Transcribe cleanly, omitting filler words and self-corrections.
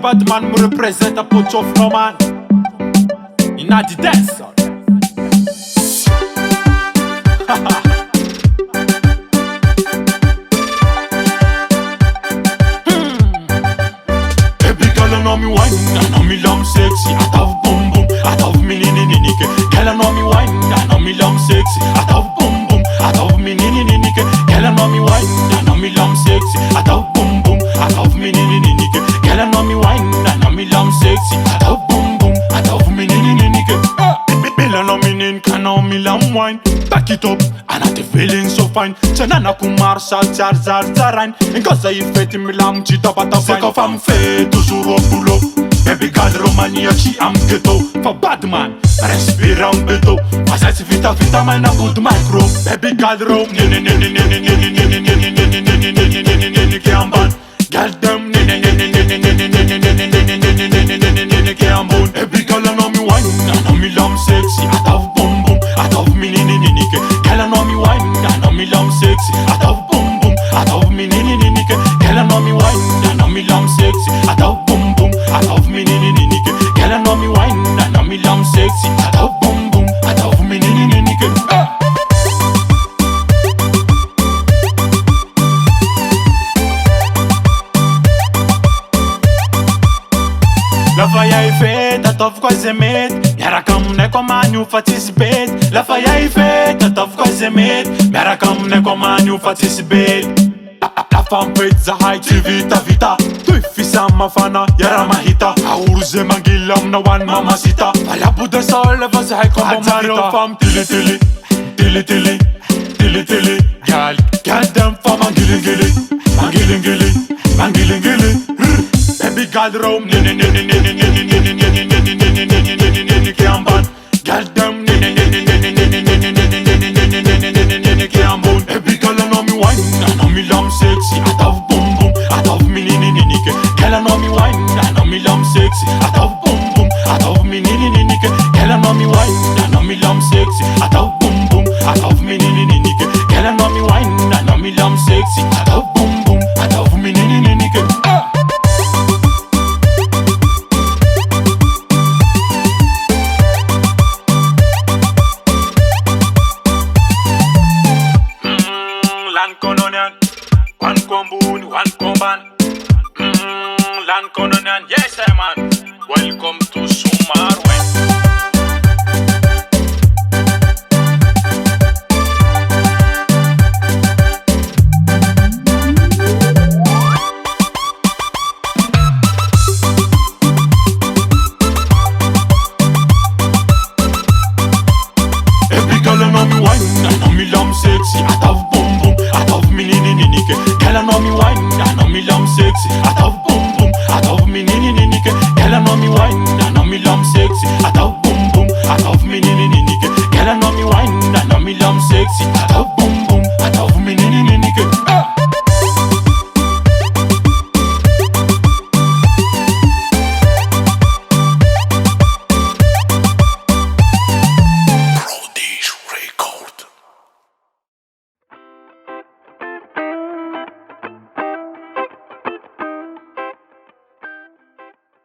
bad man me represent a put of no man. In a the dance. Baby girl, you know me wine, I know me love sexy. I love boom boom, I love me Mininiky. Girl, you know me wine, I know me love sexy. I love boom boom, I love me Mininiky. Girl, you know me wine, I know me love sexy. I love boom boom, I love me Mininiky. Girl, you know me wine, I know me love sexy. I love boom boom, I love me Mininiky. Bella no minin, can know me love wine. Back it up, and I the feeling so fine. Chanana kumar sal zar zar zarain. En casa e fete me lam chita bata fine. Seko fam fe toujours au boulot. Baby girl Romania ci am ghetto. For bad man, respira un beto. Faceți vita vita mai na good micro. Baby girl Rom, Mininiky am ban. Girl dem Mininiky am bun. Baby girl know me wine, know me love sexy. I love boom boom, I love Mininiky. Girl know me wine, know me love sexy. I love boom boom, I love Mininiky. Girl know me wine, know me love sexy. I love boom boom, I love Mininiky. Girl know me wine, know me love sexy. I love boom boom, I love Mininiky. La faia e feta, tov quase met. Miara cam ne comaniu fatis bet. La faia e feta, tov quase met. Miara cam ne comaniu fatis bet. La fam pezza hai ci vita vita. Tu fisa ma fana, yara mahita. Aurze mangilam na wan mamacita. Alla buda sol vas hai como marita. Fam tili tili, tili tili, tili tili. Gal, gal dem fam mangilingili, mangilingili, mangilingili. Baby girl Rome, Mininiky am ban. Girl dem Mininiky am bun. Baby girl know me wine, know me love sexy. I love boom boom, I love Mininiky. Girl know me wine, know me love sexy. I love boom boom, I love Mininiky. Girl know me wine, know me love sexy. I love boom boom, I love Mininiky. Girl know me wine, know me love sexy.